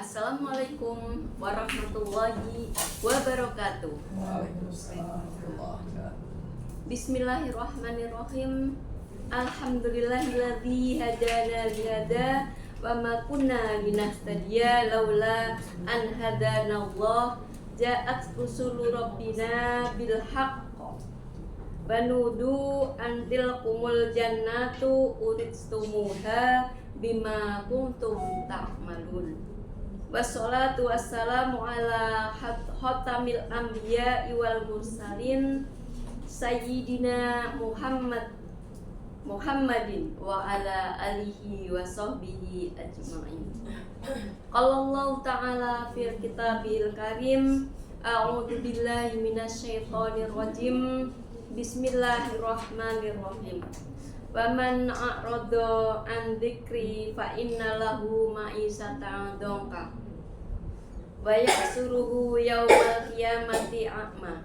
Assalamualaikum warahmatullahi wabarakatuh. Bismillahirrahmanirrahim. Alhamdulillahilladzi hadana lihada wa ma kunna linahtadiya laula an hadanallah. Ja'at rusulu rabbina bil haqq wa nudu an tilkumul jannatu uristumuha bima kuntum ta'malun. Wassalatu wassalamu ala khatamil anbiya wal mursalin sayyidina Muhammadin wa ala alihi wa sahbihi ajma'in. Qala Allah ta'ala fil kitabil karim, a'udzu billahi minasyaitonir rajim. Bismillahirrahmanirrahim. Wa man a'rada an dzikri fa inna lahu ma'isatan dongka wa yahsuruhu yaumal qiyamati a'ma.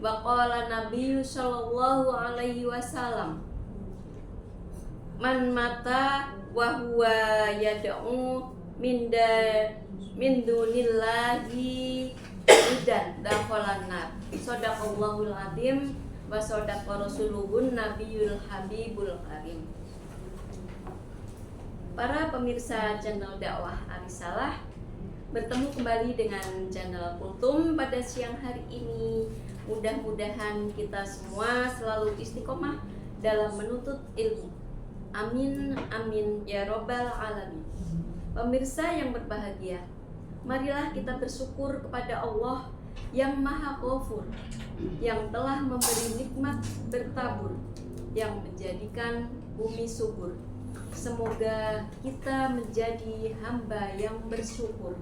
Wa qala Nabiyyu sallallahu alaihi wasallam, man mata wa huwa yad'u min dunillahi idan dakhalan nar. Shadaqallahul adzim wa shadaqa rasuluhun nabiyul habibul karim. Para pemirsa channel dakwah Arisalah, bertemu kembali dengan channel Kultum pada siang hari ini. Mudah-mudahan kita semua selalu istiqomah dalam menuntut ilmu. Amin, amin, ya robbal alamin. Pemirsa yang berbahagia, marilah kita bersyukur kepada Allah yang Maha Ghafur, yang telah memberi nikmat bertabur, yang menjadikan bumi subur. Semoga kita menjadi hamba yang bersyukur,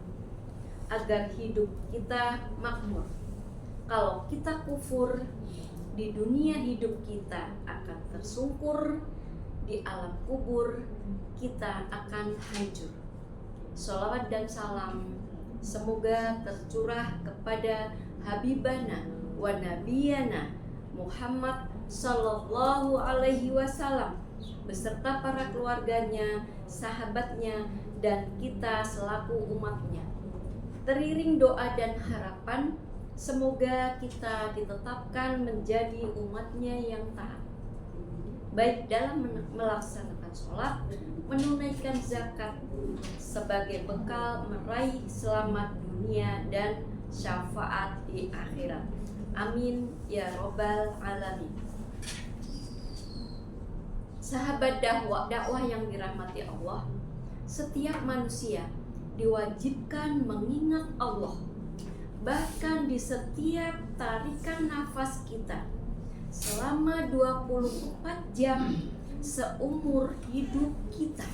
agar hidup kita makmur. Kalau kita kufur, di dunia hidup kita akan tersungkur, di alam kubur kita akan hancur. Sholawat dan salam semoga tercurah kepada Habibana wa Nabiyana Muhammad sallallahu alaihi wasallam beserta para keluarganya, sahabatnya, dan kita selaku umatnya. Teriring doa dan harapan, semoga kita ditetapkan menjadi umatnya yang taat, baik dalam melaksanakan sholat, menunaikan zakat sebagai bekal meraih selamat dunia dan syafaat di akhirat. Amin ya robbal alamin. Sahabat dakwah yang dirahmati Allah, setiap manusia diwajibkan mengingat Allah, bahkan di setiap tarikan nafas kita selama 24 jam seumur hidup kita.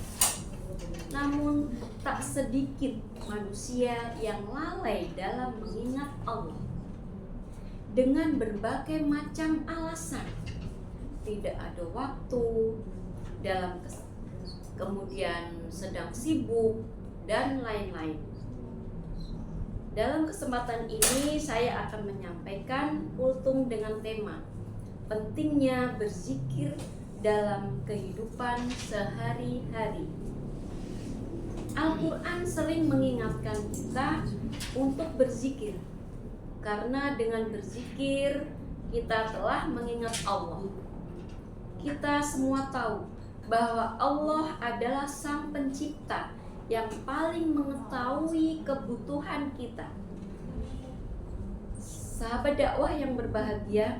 Namun tak sedikit manusia yang lalai dalam mengingat Allah dengan berbagai macam alasan. Tidak ada waktu, kemudian sedang sibuk, dan lain-lain. Dalam kesempatan ini saya akan menyampaikan kultum dengan tema pentingnya berzikir dalam kehidupan sehari-hari. Al-Quran sering mengingatkan kita untuk berzikir, karena dengan berzikir kita telah mengingat Allah. Kita semua tahu bahwa Allah adalah Sang Pencipta yang paling mengetahui kebutuhan kita. Sahabat dakwah yang berbahagia,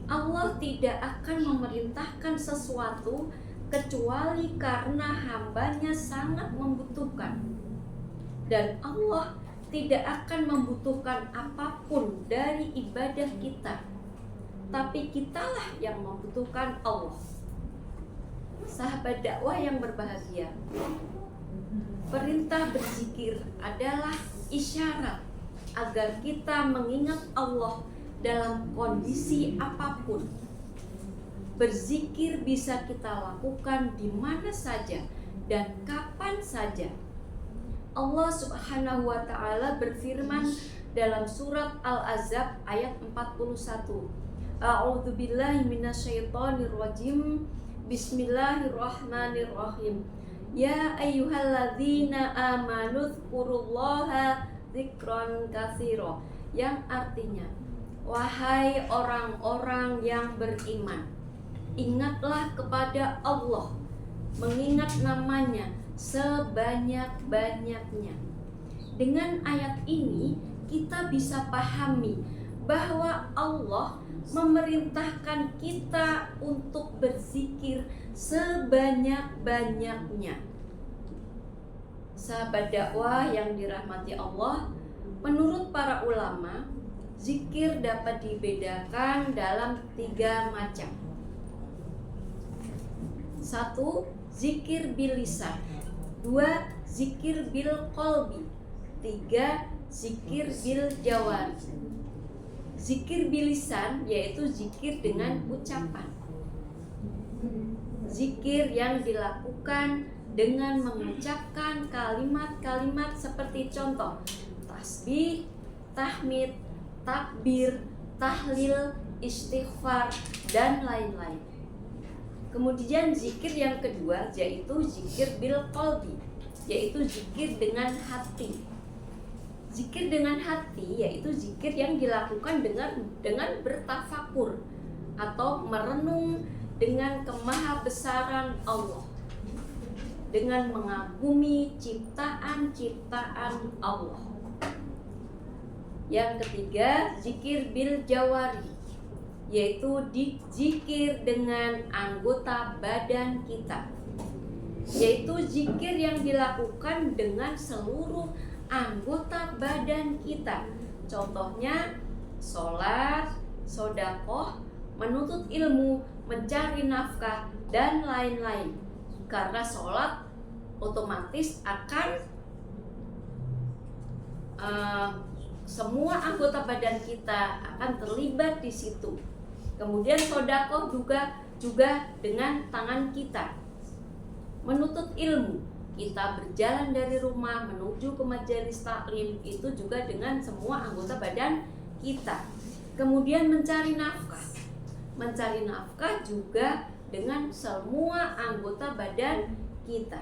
Allah tidak akan memerintahkan sesuatu kecuali karena hambanya sangat membutuhkan. Dan Allah tidak akan membutuhkan apapun dari ibadah kita, tapi kitalah yang membutuhkan Allah. Sahabat dakwah yang berbahagia, perintah berzikir adalah isyarat agar kita mengingat Allah dalam kondisi apapun. Berzikir bisa kita lakukan di mana saja dan kapan saja. Allah Subhanahu wa taala berfirman dalam surat Al-Ahzab ayat 41. A'udzu billahi minasyaitonir rajim. Bismillahirrahmanirrahim. Ya ayyuhalladzina amanu dzkurullaha dzikron katsira, yang artinya wahai orang-orang yang beriman, ingatlah kepada Allah, mengingat namanya sebanyak-banyaknya. Dengan ayat ini kita bisa pahami bahwa Allah memerintahkan kita untuk berzikir sebanyak-banyaknya. Sahabat dakwah yang dirahmati Allah, menurut para ulama, zikir dapat dibedakan dalam 3 macam. 1. Zikir bil lisan. 2. Zikir bil qalbi. 3. Zikir bil jawari. Zikir bil lisan yaitu zikir dengan ucapan. Zikir yang dilakukan dengan mengucapkan kalimat-kalimat seperti contoh tasbih, tahmid, takbir, tahlil, istighfar, dan lain-lain. Kemudian zikir yang kedua yaitu zikir bil qalbi, yaitu zikir dengan hati. Zikir dengan hati yaitu zikir yang dilakukan dengan bertafakur atau merenung dengan kemahabesaran Allah, dengan mengagumi ciptaan-ciptaan Allah. Yang ketiga, zikir bil jawari, yaitu zikir dengan anggota badan kita, yaitu zikir yang dilakukan dengan seluruh anggota badan kita. Contohnya sholat, sodakoh, menuntut ilmu, mencari nafkah, dan lain-lain. Karena sholat otomatis akan semua anggota badan kita akan terlibat di situ. Kemudian sodakoh juga dengan tangan kita. Menuntut ilmu, kita berjalan dari rumah menuju ke majelis taklim, itu juga dengan semua anggota badan kita. Kemudian mencari nafkah juga dengan semua anggota badan kita.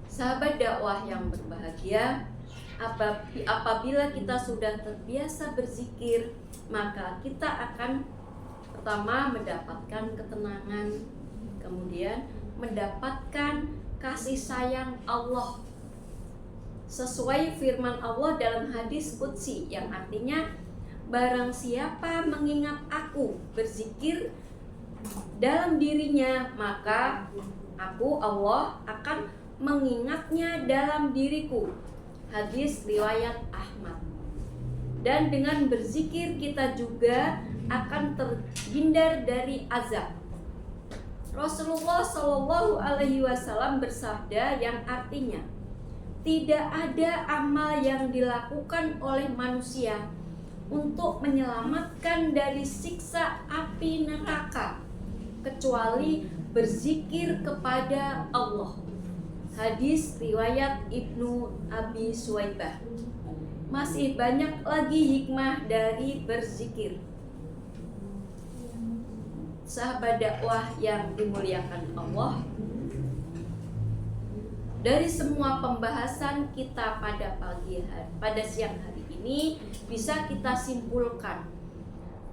Sahabat dakwah yang berbahagia, apabila kita sudah terbiasa berzikir, maka kita akan pertama mendapatkan ketenangan, kemudian mendapatkan kasih sayang Allah sesuai firman Allah dalam hadis qudsi, yang artinya barang siapa mengingat aku, berzikir dalam dirinya, maka aku Allah akan mengingatnya dalam diriku. Hadis riwayat Ahmad. Dan dengan berzikir kita juga akan terhindar dari azab. Rasulullah Shallallahu Alaihi Wasallam bersabda yang artinya, tidak ada amal yang dilakukan oleh manusia untuk menyelamatkan dari siksa api neraka kecuali berzikir kepada Allah. Hadis riwayat Ibnu Abi Suwaibah. Masih banyak lagi hikmah dari berzikir. Sahabat dakwah yang dimuliakan Allah, dari semua pembahasan kita pada siang hari ini bisa kita simpulkan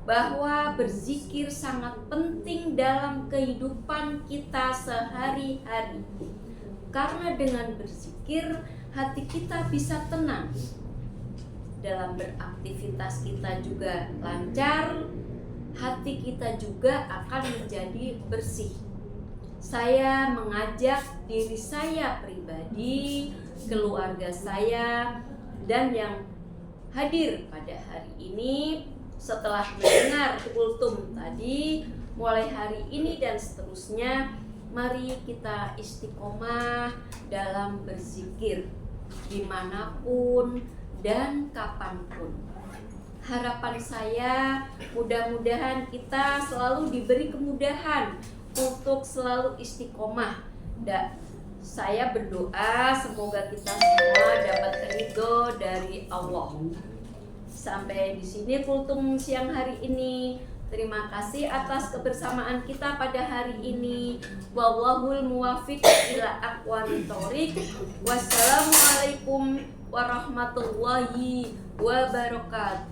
bahwa berzikir sangat penting dalam kehidupan kita sehari-hari. Karena dengan berzikir hati kita bisa tenang, dalam beraktivitas kita juga lancar, hati kita juga akan menjadi bersih. Saya mengajak diri saya pribadi, keluarga saya, dan yang hadir pada hari ini setelah mendengar kultum tadi, mulai hari ini dan seterusnya, mari kita istiqomah dalam berzikir dimanapun dan kapanpun. Harapan saya mudah-mudahan kita selalu diberi kemudahan untuk selalu istiqomah. Dan saya berdoa semoga kita semua dapat ridho dari Allah. Sampai di sini kultum siang hari ini. Terima kasih atas kebersamaan kita pada hari ini. Wallahul muwaffiq ila aqwamit thoriq. Wassalamualaikum warahmatullahi wabarakatuh.